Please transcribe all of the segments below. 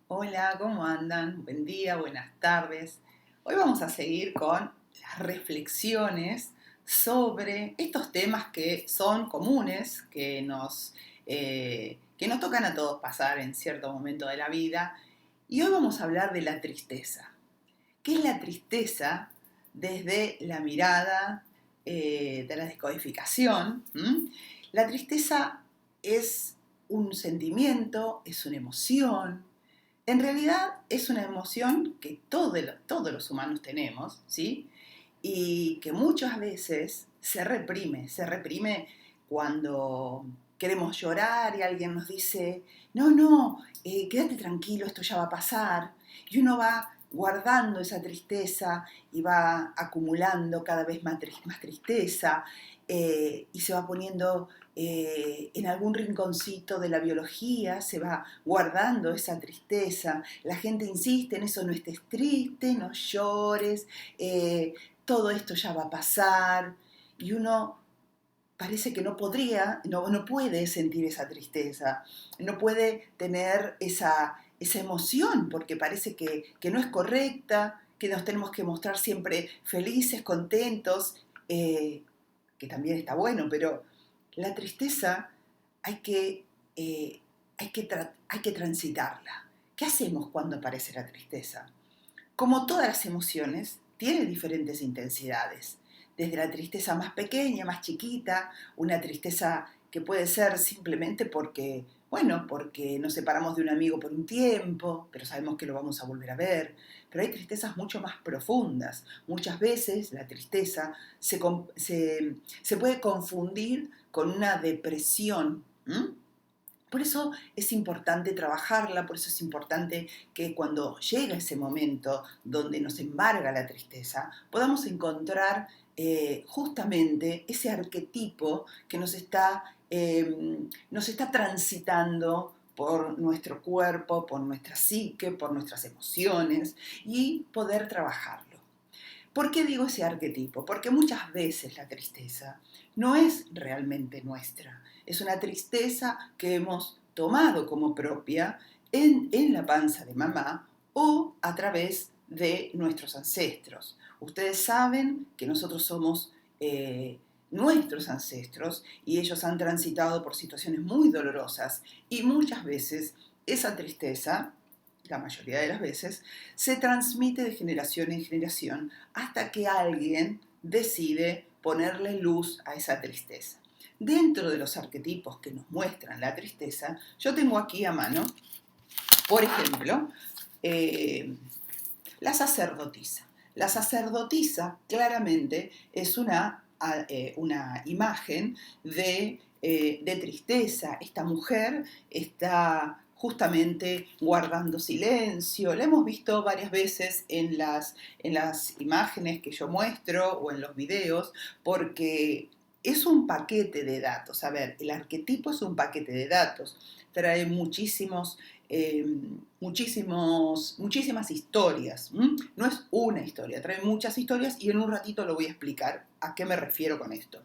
Hola, ¿cómo andan? Buen día, buenas tardes. Hoy vamos a seguir con las reflexiones sobre estos temas que son comunes, que nos tocan a todos pasar en cierto momento de la vida. Y hoy vamos a hablar de la tristeza. ¿Qué es la tristeza desde la mirada de la descodificación? La tristeza es un sentimiento, es una emoción. En realidad es una emoción que todos los humanos tenemos, ¿sí? Y que muchas veces se reprime cuando queremos llorar y alguien nos dice, no, quédate tranquilo, esto ya va a pasar. Y uno va guardando esa tristeza y va acumulando cada vez más tristeza y se va poniendo en algún rinconcito de la biología, se va guardando esa tristeza. La gente insiste en eso, no estés triste, no llores, todo esto ya va a pasar. Y uno parece que no puede sentir esa tristeza, no puede tener esa emoción, porque parece que no es correcta, que nos tenemos que mostrar siempre felices, contentos, que también está bueno, pero la tristeza hay que, eh, hay que transitarla. ¿Qué hacemos cuando aparece la tristeza? Como todas las emociones, tiene diferentes intensidades. Desde la tristeza más pequeña, más chiquita, una tristeza que puede ser simplemente porque nos separamos de un amigo por un tiempo, pero sabemos que lo vamos a volver a ver. Pero hay tristezas mucho más profundas. Muchas veces la tristeza se puede confundir con una depresión. Por eso es importante trabajarla, por eso es importante que cuando llega ese momento donde nos embarga la tristeza, podamos encontrar justamente ese arquetipo que nos está transitando por nuestro cuerpo, por nuestra psique, por nuestras emociones y poder trabajarlo. ¿Por qué digo ese arquetipo? Porque muchas veces la tristeza no es realmente nuestra. Es una tristeza que hemos tomado como propia en la panza de mamá o a través de nuestros ancestros. Ustedes saben que nosotros somos nuestros ancestros y ellos han transitado por situaciones muy dolorosas y muchas veces esa tristeza, la mayoría de las veces, se transmite de generación en generación hasta que alguien decide ponerle luz a esa tristeza. Dentro de los arquetipos que nos muestran la tristeza, yo tengo aquí a mano, por ejemplo, eh, la sacerdotisa. La sacerdotisa claramente es una imagen de tristeza. Esta mujer está justamente guardando silencio. La hemos visto varias veces en las imágenes que yo muestro o en los videos, porque es un paquete de datos. A ver, el arquetipo es un paquete de datos. Trae eh, muchísimas historias. No es una historia, trae muchas historias y en un ratito lo voy a explicar a qué me refiero con esto.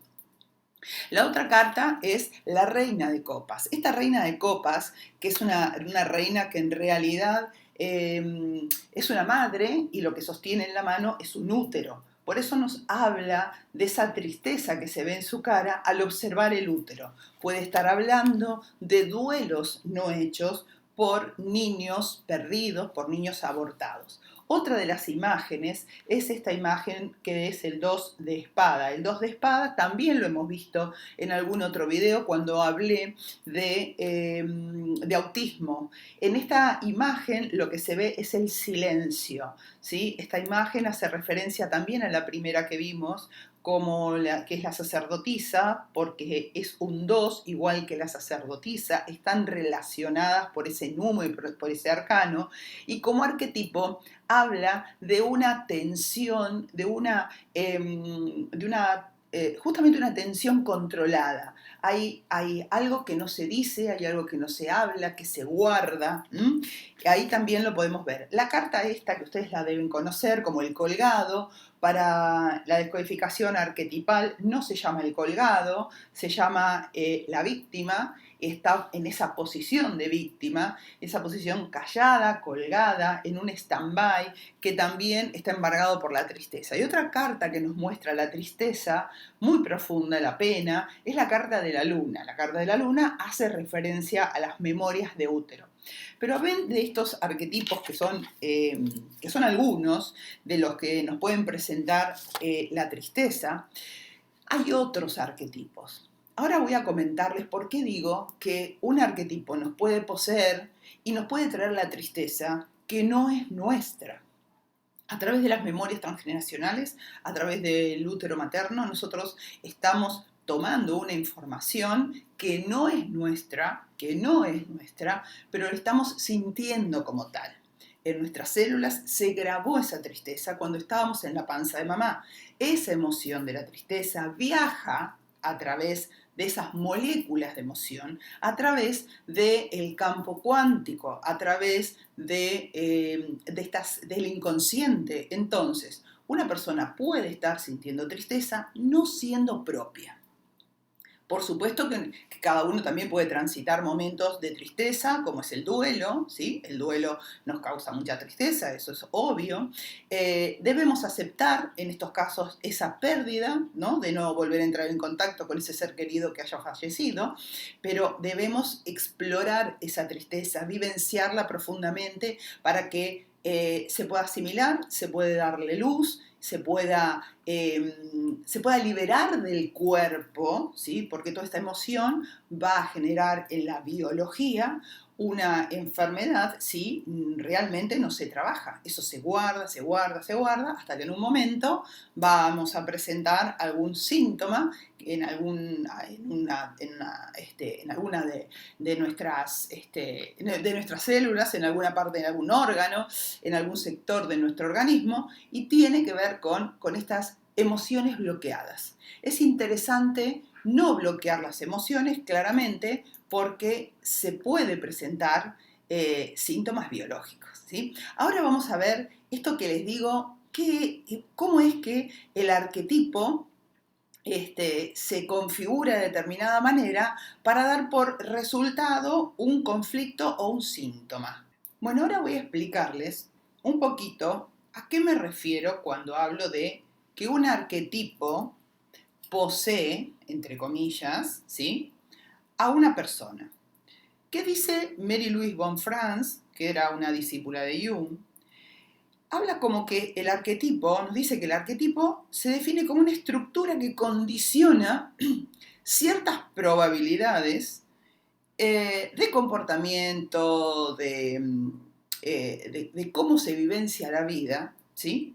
La otra carta es la reina de copas. Esta reina de copas, que es una reina que en realidad es una madre y lo que sostiene en la mano es un útero. Por eso nos habla de esa tristeza que se ve en su cara al observar el útero. Puede estar hablando de duelos no hechos por niños perdidos, por niños abortados. Otra de las imágenes es esta imagen que es el 2 de espada. El 2 de espada también lo hemos visto en algún otro video cuando hablé de autismo. En esta imagen lo que se ve es el silencio, ¿sí? Esta imagen hace referencia también a la primera que vimos, que es la sacerdotisa, porque es un 2 igual que la sacerdotisa, están relacionadas por ese número y por ese arcano, y como arquetipo habla de una tensión, justamente una tensión controlada. Hay algo que no se dice, hay algo que no se habla, que se guarda. Ahí también lo podemos ver. La carta esta, que ustedes la deben conocer como el colgado, para la descodificación arquetipal no se llama el colgado, se llama la víctima está en esa posición de víctima, esa posición callada, colgada, en un stand-by, que también está embargado por la tristeza. Y otra carta que nos muestra la tristeza, muy profunda, la pena, es la carta de la luna. La carta de la luna hace referencia a las memorias de útero. Pero ven de estos arquetipos que son algunos de los que nos pueden presentar la tristeza, hay otros arquetipos. Ahora voy a comentarles por qué digo que un arquetipo nos puede poseer y nos puede traer la tristeza que no es nuestra. A través de las memorias transgeneracionales, a través del útero materno, nosotros estamos tomando una información que no es nuestra, pero lo estamos sintiendo como tal. En nuestras células se grabó esa tristeza cuando estábamos en la panza de mamá. Esa emoción de la tristeza viaja a través de esas moléculas de emoción, a través del campo cuántico, a través del inconsciente. Entonces, una persona puede estar sintiendo tristeza no siendo propia. Por supuesto que cada uno también puede transitar momentos de tristeza, como es el duelo, ¿sí? El duelo nos causa mucha tristeza, eso es obvio. Debemos aceptar en estos casos esa pérdida, ¿no? De no volver a entrar en contacto con ese ser querido que haya fallecido, pero debemos explorar esa tristeza, vivenciarla profundamente para que se pueda asimilar, se puede darle luz, se pueda liberar del cuerpo, ¿sí? Porque toda esta emoción va a generar en la biología una enfermedad si realmente no se trabaja. Eso se guarda, hasta que en un momento vamos a presentar algún síntoma en alguna de nuestras células, en alguna parte, en algún órgano, en algún sector de nuestro organismo, y tiene que ver con estas emociones bloqueadas. Es interesante no bloquear las emociones, claramente, porque se puede presentar síntomas biológicos, ¿sí? Ahora vamos a ver esto que les digo, cómo es que el arquetipo se configura de determinada manera para dar por resultado un conflicto o un síntoma. Bueno, ahora voy a explicarles un poquito a qué me refiero cuando hablo de que un arquetipo posee, entre comillas, ¿sí?, a una persona. ¿Qué dice Mary Louise von Franz, que era una discípula de Jung? Habla como que el arquetipo, nos dice que el arquetipo se define como una estructura que condiciona ciertas probabilidades de comportamiento, de cómo se vivencia la vida, ¿sí?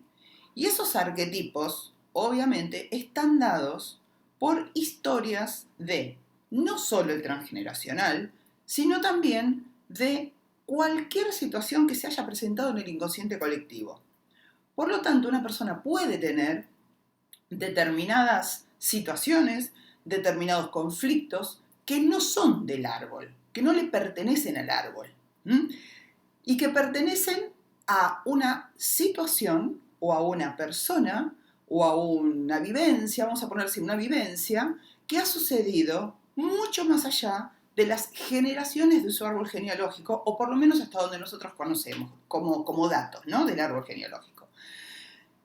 Y esos arquetipos, obviamente, están dados por historias de no solo el transgeneracional, sino también de cualquier situación que se haya presentado en el inconsciente colectivo. Por lo tanto, una persona puede tener determinadas situaciones, determinados conflictos que no son del árbol, que no le pertenecen al árbol, y que pertenecen a una situación o a una persona o a una vivencia, vamos a ponerse una vivencia, que ha sucedido mucho más allá de las generaciones de su árbol genealógico, o por lo menos hasta donde nosotros conocemos, como datos, ¿no?, del árbol genealógico.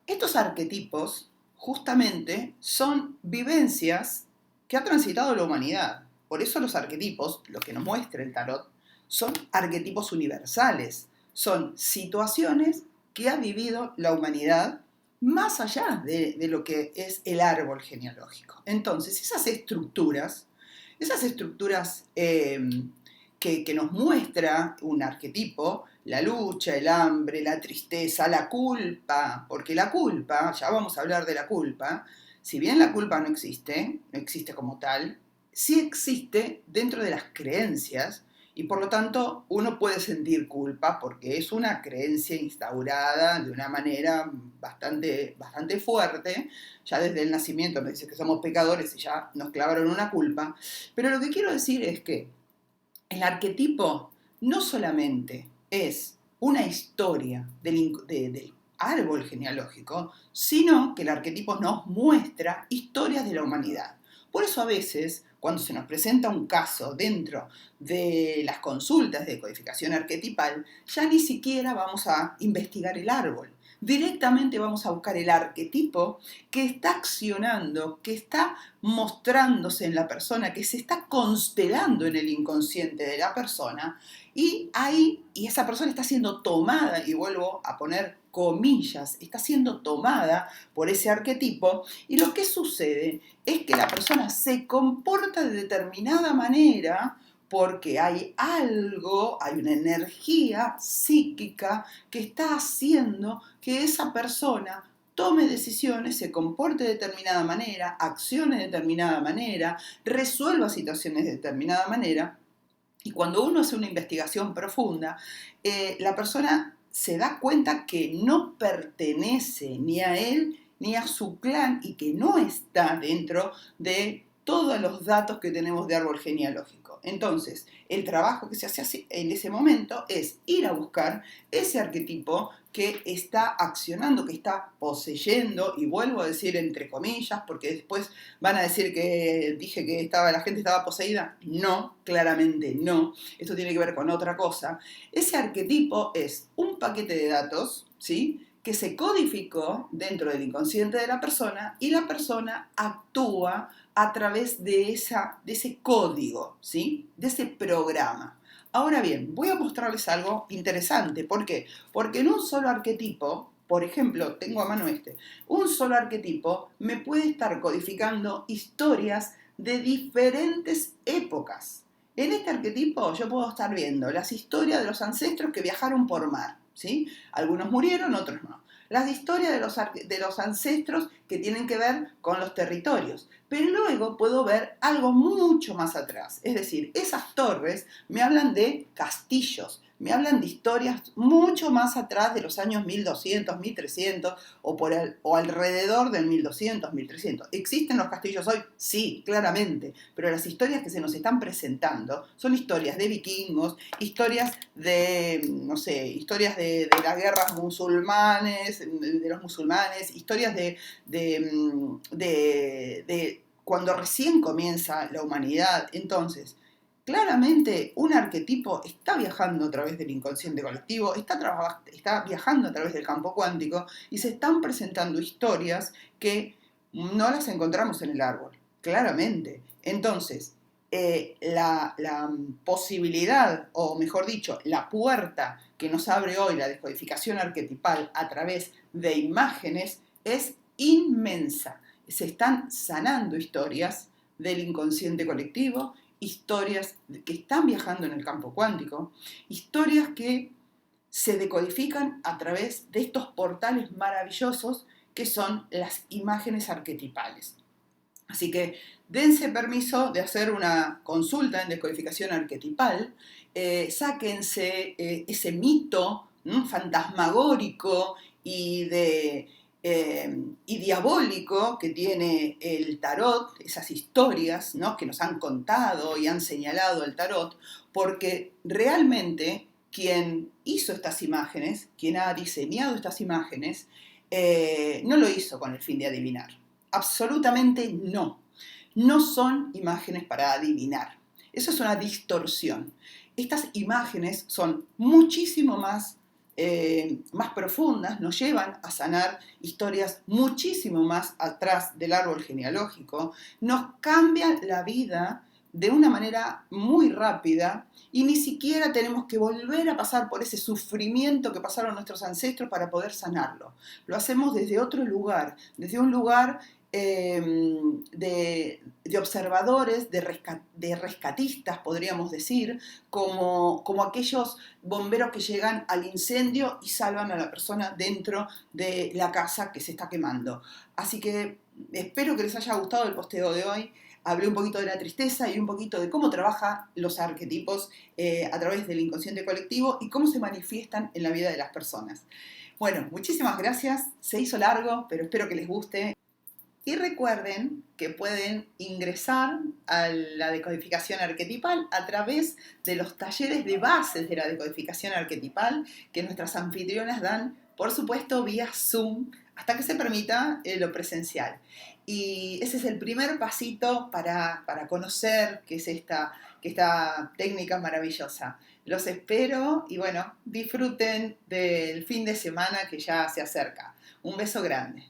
Estos arquetipos, justamente, son vivencias que ha transitado la humanidad. Por eso los arquetipos, lo que nos muestra el tarot, son arquetipos universales. Son situaciones que ha vivido la humanidad más allá de lo que es el árbol genealógico. Entonces, esas estructuras que nos muestra un arquetipo, la lucha, el hambre, la tristeza, la culpa, porque la culpa, ya vamos a hablar de la culpa, si bien la culpa no existe como tal, sí existe dentro de las creencias, y por lo tanto uno puede sentir culpa porque es una creencia instaurada de una manera bastante fuerte. Ya desde el nacimiento me dicen que somos pecadores y ya nos clavaron una culpa. Pero lo que quiero decir es que el arquetipo no solamente es una historia del árbol genealógico, sino que el arquetipo nos muestra historias de la humanidad. Por eso a veces, cuando se nos presenta un caso dentro de las consultas de codificación arquetipal, ya ni siquiera vamos a investigar el árbol. Directamente vamos a buscar el arquetipo que está accionando, que está mostrándose en la persona, que se está constelando en el inconsciente de la persona, y esa persona está siendo tomada, y vuelvo a poner comillas, está siendo tomada por ese arquetipo, y lo que sucede es que la persona se comporta de determinada manera porque hay algo, hay una energía psíquica que está haciendo que esa persona tome decisiones, se comporte de determinada manera, accione de determinada manera, resuelva situaciones de determinada manera. Y cuando uno hace una investigación profunda, la persona se da cuenta que no pertenece ni a él ni a su clan y que no está dentro de todos los datos que tenemos de árbol genealógico. Entonces, el trabajo que se hace en ese momento es ir a buscar ese arquetipo que está accionando, que está poseyendo, y vuelvo a decir entre comillas, porque después van a decir que dije que la gente estaba poseída. No, claramente no. Esto tiene que ver con otra cosa. Ese arquetipo es un paquete de datos, ¿sí?, que se codificó dentro del inconsciente de la persona, y la persona actúa a través de ese código, ¿sí?, de ese programa. Ahora bien, voy a mostrarles algo interesante. ¿Por qué? Porque en un solo arquetipo, por ejemplo, tengo a mano un solo arquetipo me puede estar codificando historias de diferentes épocas. En este arquetipo yo puedo estar viendo las historias de los ancestros que viajaron por mar, ¿sí? Algunos murieron, otros no. Las historias de los ancestros que tienen que ver con los territorios. Pero luego puedo ver algo mucho más atrás. Es decir, esas torres me hablan de castillos, me hablan de historias mucho más atrás de los años 1200, 1300 o alrededor del 1200, 1300. ¿Existen los castillos hoy? Sí, claramente, pero las historias que se nos están presentando son historias de vikingos, historias de, no sé, historias de las guerras musulmanes, de los musulmanes, historias de cuando recién comienza la humanidad. Entonces, claramente un arquetipo está viajando a través del inconsciente colectivo, está viajando a través del campo cuántico, y se están presentando historias que no las encontramos en el árbol, claramente. Entonces, la posibilidad, o mejor dicho, la puerta que nos abre hoy la descodificación arquetipal a través de imágenes es inmensa. Se están sanando historias del inconsciente colectivo, historias que están viajando en el campo cuántico, historias que se decodifican a través de estos portales maravillosos que son las imágenes arquetipales. Así que dense permiso de hacer una consulta en descodificación arquetipal, sáquense ese mito fantasmagórico y diabólico que tiene el tarot, esas historias, ¿no?, que nos han contado y han señalado el tarot, porque realmente quien hizo estas imágenes, quien ha diseñado estas imágenes, no lo hizo con el fin de adivinar. Absolutamente no. No son imágenes para adivinar. Eso es una distorsión. Estas imágenes son muchísimo más profundas, nos llevan a sanar historias muchísimo más atrás del árbol genealógico, nos cambian la vida de una manera muy rápida, y ni siquiera tenemos que volver a pasar por ese sufrimiento que pasaron nuestros ancestros para poder sanarlo. Lo hacemos desde otro lugar, desde un lugar de observadores, de rescatistas, podríamos decir, como aquellos bomberos que llegan al incendio y salvan a la persona dentro de la casa que se está quemando. Así que espero que les haya gustado el posteo de hoy. Hablé un poquito de la tristeza y un poquito de cómo trabaja los arquetipos a través del inconsciente colectivo y cómo se manifiestan en la vida de las personas. Bueno, muchísimas gracias. Se hizo largo, pero espero que les guste. Y recuerden que pueden ingresar a la decodificación arquetipal a través de los talleres de bases de la decodificación arquetipal que nuestras anfitrionas dan, por supuesto, vía Zoom. hasta que se permita lo presencial. Y ese es el primer pasito para conocer qué es esta técnica maravillosa. Los espero y bueno, disfruten del fin de semana que ya se acerca. Un beso grande.